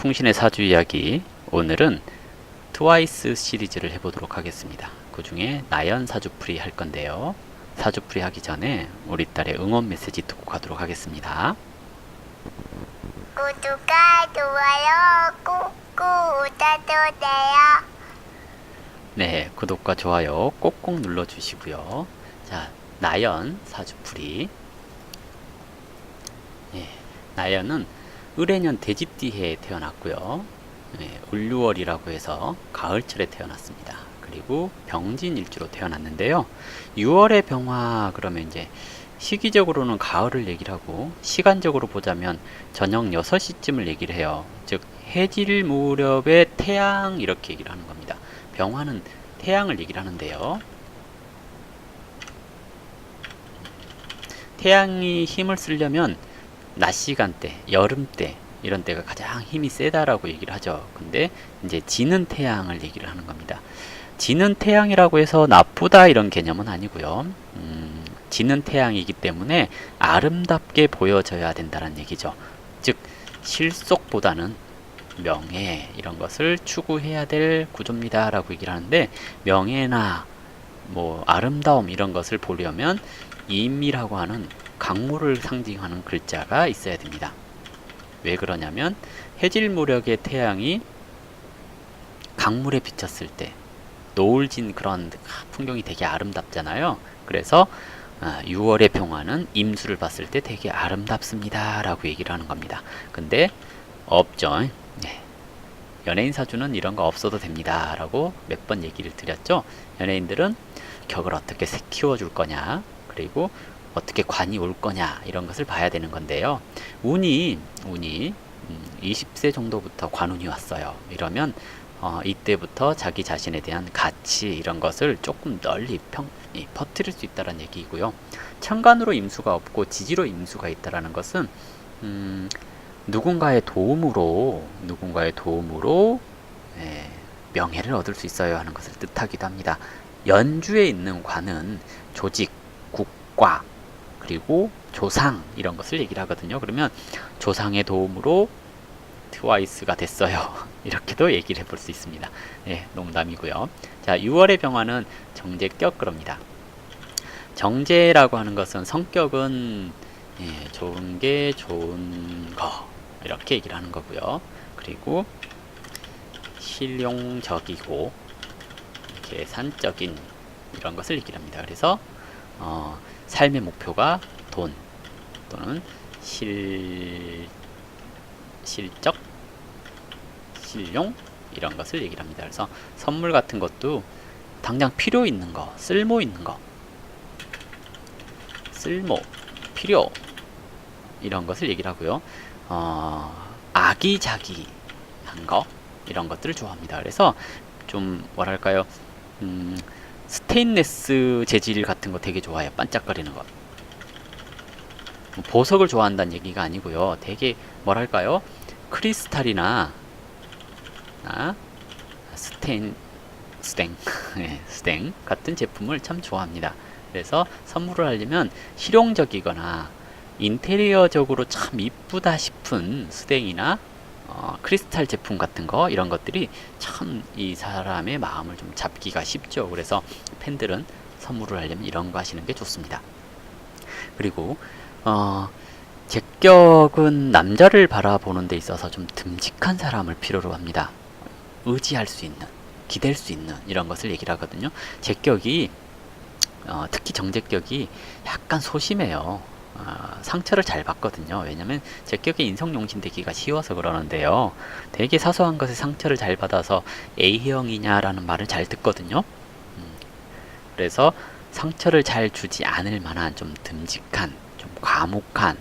풍신의 사주 이야기, 오늘은 트와이스 시리즈를 해보도록 하겠습니다. 그 중에 나연 사주풀이 할 건데요. 사주풀이 하기 전에 우리 딸의 응원 메시지 듣고 가도록 하겠습니다. 구독과 좋아요 꾹꾹 눌러주세요. 네, 구독과 좋아요 꼭꼭 눌러주시고요. 자, 나연 사주풀이. 나연은 을해년 돼지띠해에 태어났고요. 을유월이라고 해서 가을철에 태어났습니다. 그리고 병진일주로 태어났는데요. 6월의 병화 그러면 이제 시기적으로는 가을을 얘기를 하고 시간적으로 보자면 저녁 6시쯤을 얘기를 해요. 즉 해질 무렵의 태양 이렇게 얘기를 하는 겁니다. 병화는 태양을 얘기를 하는데요. 태양이 힘을 쓰려면 낮 시간대, 여름 때 이런 때가 가장 힘이 세다라고 얘기를 하죠. 근데 이제 지는 태양을 얘기를 하는 겁니다. 지는 태양이라고 해서 나쁘다 이런 개념은 아니고요. 지는 태양이기 때문에 아름답게 보여져야 된다는 얘기죠. 즉 실속보다는 명예 이런 것을 추구해야 될 구조입니다 라고 얘기를 하는데, 명예나 뭐 아름다움 이런 것을 보려면 임이라고 하는 강물을 상징하는 글자가 있어야 됩니다. 왜 그러냐면 해질 무렵의 태양이 강물에 비쳤을 때 노을 진 그런 풍경이 되게 아름답잖아요. 그래서 6월의 병화는 임수를 봤을 때 되게 아름답습니다 라고 얘기를 하는 겁니다. 근데 없죠. 연예인 사주는 이런 거 없어도 됩니다 라고 몇 번 얘기를 드렸죠. 연예인들은 격을 어떻게 키워줄 거냐, 그리고 어떻게 관이 올 거냐 이런 것을 봐야 되는 건데요. 운이 20세 정도부터 관운이 왔어요. 이러면 이때부터 자기 자신에 대한 가치 이런 것을 조금 널리 퍼뜨릴 수 있다는 얘기이고요. 천간으로 임수가 없고 지지로 임수가 있다라는 것은 누군가의 도움으로 명예를 얻을 수 있어요 하는 것을 뜻하기도 합니다. 연주에 있는 관은 조직, 국과 그리고 조상 이런 것을 얘기를 하거든요. 그러면 조상의 도움으로 트와이스가 됐어요 이렇게도 얘기를 해볼 수 있습니다. 농담이고요. 자, 6월의 병화는 정제격 그럽니다. 정제라고 하는 것은 성격은 좋은 게 좋은 거 이렇게 얘기를 하는 거고요. 그리고 실용적이고 계산적인 이런 것을 얘기를 합니다. 그래서 삶의 목표가 돈 또는 실적, 실용 이런 것을 얘기를 합니다. 그래서 선물 같은 것도 당장 필요 있는 거, 쓸모 있는 거, 쓸모, 필요 이런 것을 얘기를 하고요. 아기자기한 거 이런 것들을 좋아합니다. 그래서 좀 뭐랄까요, 스테인레스 재질 같은 거 되게 좋아해요. 반짝거리는 것. 보석을 좋아한다는 얘기가 아니고요. 되게 뭐랄까요, 크리스탈이나 스탱 같은 제품을 참 좋아합니다. 그래서 선물을 하려면 실용적이거나 인테리어적으로 참 이쁘다 싶은 스탱이나 크리스탈 제품 같은 거 이런 것들이 참 이 사람의 마음을 좀 잡기가 쉽죠. 그래서 팬들은 선물을 하려면 이런 거 하시는 게 좋습니다. 그리고 제격은 남자를 바라보는 데 있어서 좀 듬직한 사람을 필요로 합니다. 의지할 수 있는, 기댈 수 있는 이런 것을 얘기를 하거든요. 제격이 특히 정제격이 약간 소심해요. 상처를 잘 받거든요. 왜냐면 제격이 인성용신되기가 쉬워서 그러는데요. 되게 사소한 것에 상처를 잘 받아서 A형이냐라는 말을 잘 듣거든요. 그래서 상처를 잘 주지 않을 만한 좀 듬직한, 좀 과묵한,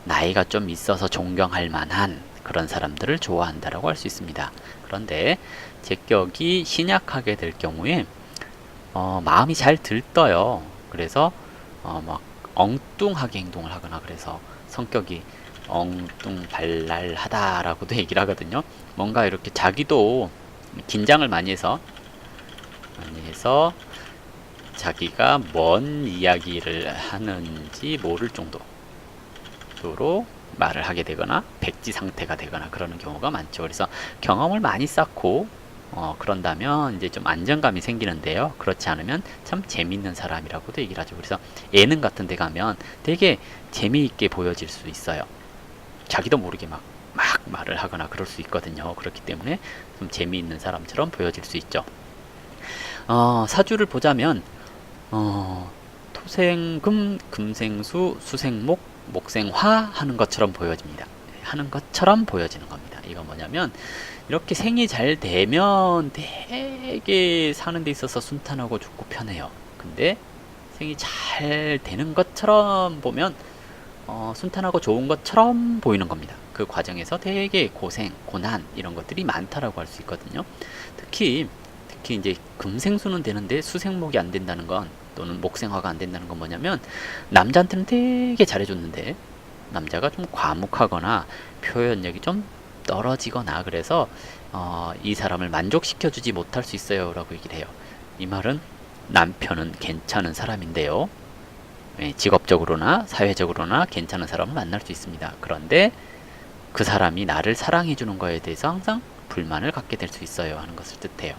나이가 좀 있어서 존경할 만한 그런 사람들을 좋아한다라고 할 수 있습니다. 그런데 제격이 신약하게 될 경우에 마음이 잘 들떠요. 그래서 막 엉뚱하게 행동을 하거나, 그래서 성격이 엉뚱발랄하다라고도 얘기를 하거든요. 뭔가 이렇게 자기도 긴장을 많이 해서 자기가 뭔 이야기를 하는지 모를 정도로 말을 하게 되거나 백지 상태가 되거나 그러는 경우가 많죠. 그래서 경험을 많이 쌓고 그런다면 이제 좀 안정감이 생기는데요. 그렇지 않으면 참 재미있는 사람이라고도 얘기를 하죠. 그래서 예능 같은 데 가면 되게 재미있게 보여질 수 있어요. 자기도 모르게 막 말을 하거나 그럴 수 있거든요. 그렇기 때문에 좀 재미있는 사람처럼 보여질 수 있죠. 사주를 보자면 토생금, 금생수, 수생목, 목생화 하는 것처럼 보여집니다. 하는 것처럼 보여지는 겁니다. 이건 뭐냐면 이렇게 생이 잘 되면 되게 사는 데 있어서 순탄하고 좋고 편해요. 근데 생이 잘 되는 것처럼 보면 순탄하고 좋은 것처럼 보이는 겁니다. 그 과정에서 되게 고생, 고난 이런 것들이 많다라고 할 수 있거든요. 특히 이제 금생수는 되는데 수생목이 안 된다는 건, 또는 목생화가 안 된다는 건 뭐냐면 남자한테는 되게 잘해줬는데 남자가 좀 과묵하거나 표현력이 좀 떨어지거나 그래서 이 사람을 만족시켜주지 못할 수 있어요 라고 얘기를 해요. 이 말은 남편은 괜찮은 사람인데요, 직업적으로나 사회적으로나 괜찮은 사람을 만날 수 있습니다. 그런데 그 사람이 나를 사랑해주는 거에 대해서 항상 불만을 갖게 될 수 있어요 하는 것을 뜻해요.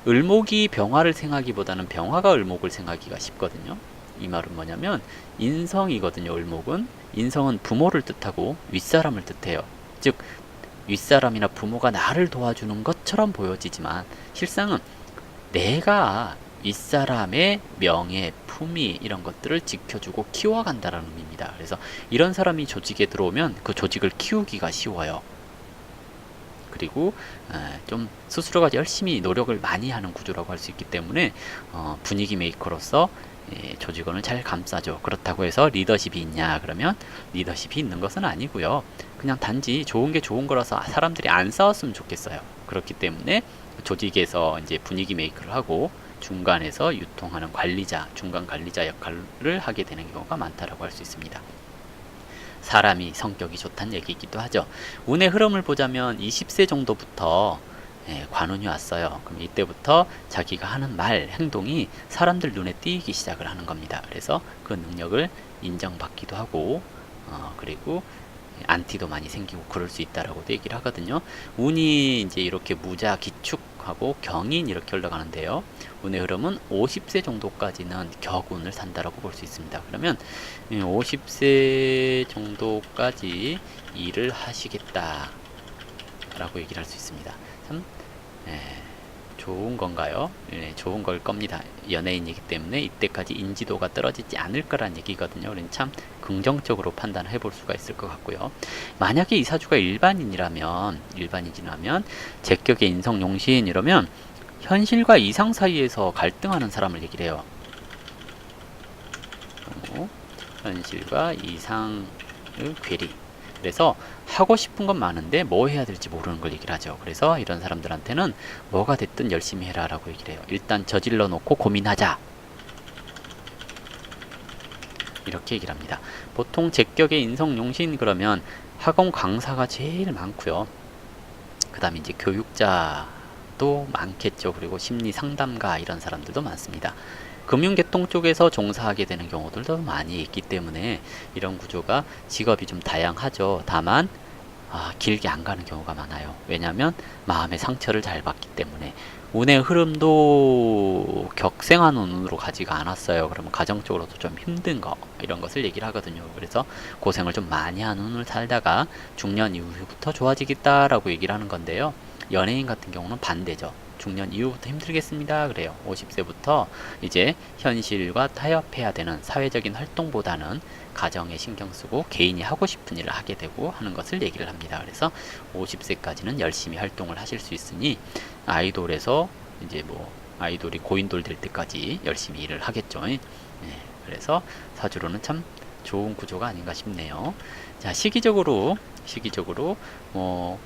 을목이 병화를 생하기보다는 병화가 을목을 생하기가 쉽거든요. 이 말은 뭐냐면 인성이거든요. 을목은 인성은 부모를 뜻하고 윗사람을 뜻해요. 즉 윗사람이나 부모가 나를 도와주는 것처럼 보여지지만 실상은 내가 윗사람의 명예, 품위 이런 것들을 지켜주고 키워간다라는 의미입니다. 그래서 이런 사람이 조직에 들어오면 그 조직을 키우기가 쉬워요. 그리고 좀 스스로가 열심히 노력을 많이 하는 구조라고 할 수 있기 때문에 분위기 메이커로서 조직원을 잘 감싸죠. 그렇다고 해서 리더십이 있냐 그러면 리더십이 있는 것은 아니고요. 그냥 단지 좋은 게 좋은 거라서 사람들이 안 싸웠으면 좋겠어요. 그렇기 때문에 조직에서 이제 분위기 메이커를 하고 중간에서 유통하는 관리자, 중간 관리자 역할을 하게 되는 경우가 많다라고 할 수 있습니다. 사람이 성격이 좋다는 얘기이기도 하죠. 운의 흐름을 보자면 20세 정도부터 관운이 왔어요. 그럼 이때부터 자기가 하는 말, 행동이 사람들 눈에 띄기 시작을 하는 겁니다. 그래서 그 능력을 인정받기도 하고 그리고 안티도 많이 생기고 그럴 수 있다라고도 얘기를 하거든요. 운이 이제 이렇게 무자, 기축하고 경인 이렇게 올라가는데요. 운의 흐름은 50세 정도까지는 격운을 산다라고 볼 수 있습니다. 그러면 50세 정도까지 일을 하시겠다 라고 얘기를 할 수 있습니다. 참 좋은 건가요? 좋은 걸 겁니다. 연예인이기 때문에 이때까지 인지도가 떨어지지 않을 거란 얘기거든요. 그러니 참 긍정적으로 판단해 볼 수가 있을 것 같고요. 만약에 이 사주가 일반인이라면 제격의 인성용신 이러면 현실과 이상 사이에서 갈등하는 사람을 얘기를 해요. 현실과 이상의 괴리. 그래서 하고 싶은 건 많은데 뭐 해야 될지 모르는 걸 얘기를 하죠. 그래서 이런 사람들한테는 뭐가 됐든 열심히 해라 라고 얘기를 해요. 일단 저질러 놓고 고민하자, 이렇게 얘기를 합니다. 보통 제격의 인성용신 그러면 학원 강사가 제일 많고요. 그 다음에 이제 교육자도 많겠죠. 그리고 심리 상담가 이런 사람들도 많습니다. 금융계통 쪽에서 종사하게 되는 경우들도 많이 있기 때문에 이런 구조가 직업이 좀 다양하죠. 다만 길게 안 가는 경우가 많아요. 왜냐하면 마음의 상처를 잘 받기 때문에. 운의 흐름도 격생한 운으로 가지가 않았어요. 그러면 가정적으로도 좀 힘든 거 이런 것을 얘기를 하거든요. 그래서 고생을 좀 많이 한 운을 살다가 중년 이후부터 좋아지겠다라고 얘기를 하는 건데요. 연예인 같은 경우는 반대죠. 중년 이후부터 힘들겠습니다 그래요. 50세부터 이제 현실과 타협해야 되는 사회적인 활동보다는 가정에 신경 쓰고 개인이 하고 싶은 일을 하게 되고 하는 것을 얘기를 합니다. 그래서 50세까지는 열심히 활동을 하실 수 있으니 아이돌에서 이제 뭐 아이돌이 고인돌 될 때까지 열심히 일을 하겠죠. 그래서 사주로는 참 좋은 구조가 아닌가 싶네요. 자, 시기적으로 뭐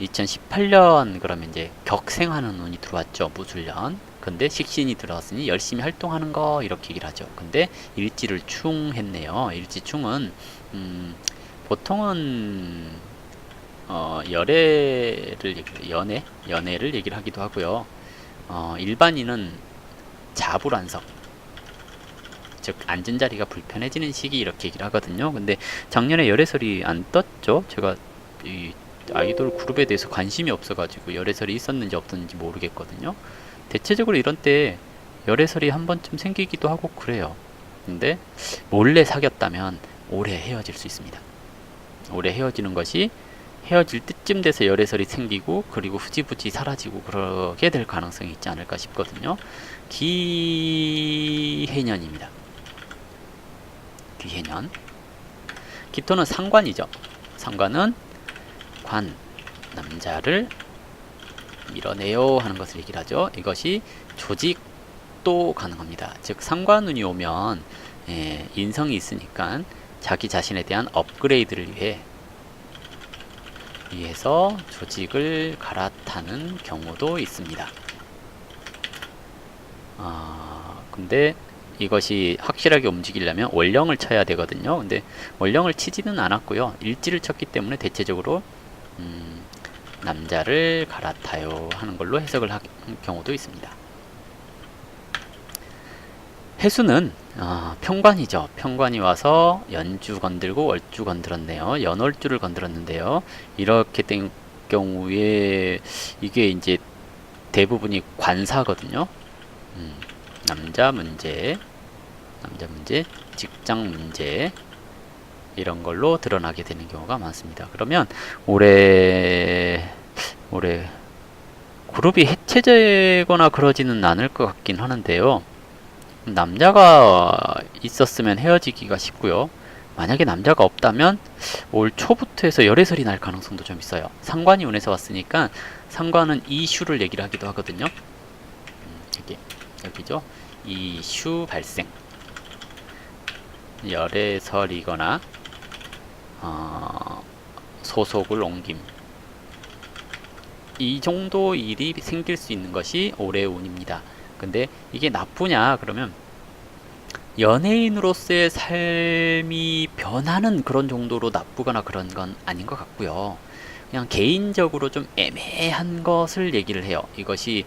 2018년 그러면 이제 격생하는 운이 들어왔죠. 무술년. 근데 식신이 들어왔으니 열심히 활동하는 거 이렇게 얘기를 하죠. 근데 일지를 충했네요. 일지충은 보통은 연애를 얘기를 하기도 하고요. 일반인은 자불안석, 즉 앉은 자리가 불편해지는 시기 이렇게 얘기를 하거든요. 근데 작년에 열애설이 안 떴죠. 제가 이 아이돌 그룹에 대해서 관심이 없어가지고 열애설이 있었는지 없었는지 모르겠거든요. 대체적으로 이런 때 열애설이 한 번쯤 생기기도 하고 그래요. 근데 몰래 사귀었다면 오래 헤어질 수 있습니다. 오래 헤어지는 것이 헤어질 때쯤 돼서 열애설이 생기고 그리고 후지부지 사라지고 그러게 될 가능성이 있지 않을까 싶거든요. 기해년입니다. 기해년. 기토는 상관이죠. 상관은 관, 남자를 밀어내요 하는 것을 얘기를 하죠. 이것이 조직도 가능합니다. 즉 상관운이 오면 인성이 있으니까 자기 자신에 대한 업그레이드를 위해서 조직을 갈아타는 경우도 있습니다. 근데 이것이 확실하게 움직이려면 원령을 쳐야 되거든요. 근데 원령을 치지는 않았고요. 일지를 쳤기 때문에 대체적으로 남자를 갈아타요 하는 걸로 해석을 한 경우도 있습니다. 해수는 평관이죠. 평관이 와서 연주 건들고 월주 건들었네요. 연월주를 건들었는데요. 이렇게 된 경우에 이게 이제 대부분이 관사거든요. 남자 문제, 직장 문제 이런 걸로 드러나게 되는 경우가 많습니다. 그러면 올해 그룹이 해체되거나 그러지는 않을 것 같긴 하는데요. 남자가 있었으면 헤어지기가 쉽고요. 만약에 남자가 없다면 올 초부터 해서 열애설이 날 가능성도 좀 있어요. 상관이 운에서 왔으니까 상관은 이슈를 얘기를 하기도 하거든요. 여기죠. 이슈 발생. 열애설이거나 소속을 옮김. 이 정도 일이 생길 수 있는 것이 올해의 운입니다. 근데 이게 나쁘냐 그러면 연예인으로서의 삶이 변하는 그런 정도로 나쁘거나 그런 건 아닌 것 같고요. 그냥 개인적으로 좀 애매한 것을 얘기를 해요. 이것이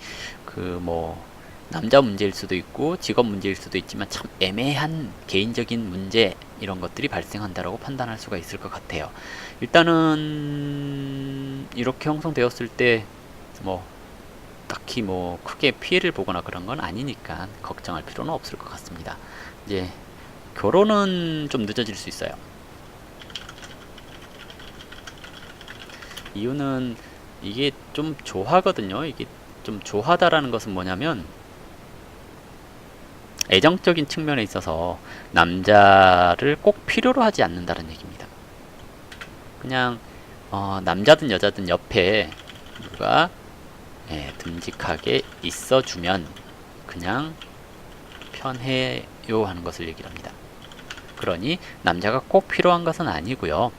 남자 문제일 수도 있고 직업 문제일 수도 있지만 참 애매한 개인적인 문제 이런 것들이 발생한다라고 판단할 수가 있을 것 같아요. 일단은 이렇게 형성되었을 때 딱히 크게 피해를 보거나 그런 건 아니니까 걱정할 필요는 없을 것 같습니다. 이제 결혼은 좀 늦어질 수 있어요. 이유는 이게 좀 조화거든요. 이게 좀 조화다라는 것은 뭐냐면 애정적인 측면에 있어서 남자를 꼭 필요로 하지 않는다는 얘기입니다. 그냥 남자든 여자든 옆에 누가 듬직하게 있어주면 그냥 편해요 하는 것을 얘기를 합니다. 그러니 남자가 꼭 필요한 것은 아니고요.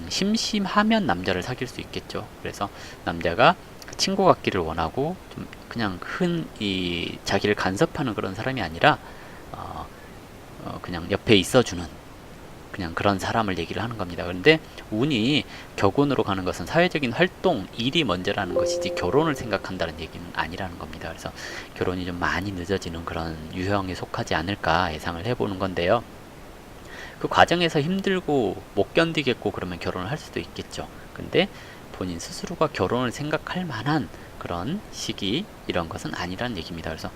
심심하면 남자를 사귈 수 있겠죠. 그래서 남자가 친구 같기를 원하고 좀 그냥 흔히 자기를 간섭하는 그런 사람이 아니라 그냥 옆에 있어주는 그냥 그런 사람을 얘기를 하는 겁니다. 그런데 운이 격운으로 가는 것은 사회적인 활동, 일이 먼저라는 것이지 결혼을 생각한다는 얘기는 아니라는 겁니다. 그래서 결혼이 좀 많이 늦어지는 그런 유형에 속하지 않을까 예상을 해보는 건데요. 그 과정에서 힘들고 못 견디겠고 그러면 결혼을 할 수도 있겠죠. 근데 본인 스스로가 결혼을 생각할 만한 그런 시기 이런 것은 아니라는 얘기입니다. 그래서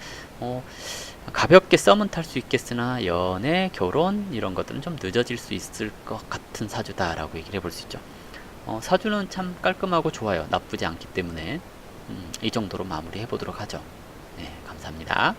가볍게 썸은 탈 수 있겠으나 연애, 결혼 이런 것들은 좀 늦어질 수 있을 것 같은 사주다라고 얘기를 해볼 수 있죠. 사주는 참 깔끔하고 좋아요. 나쁘지 않기 때문에 이 정도로 마무리해 보도록 하죠. 네, 감사합니다.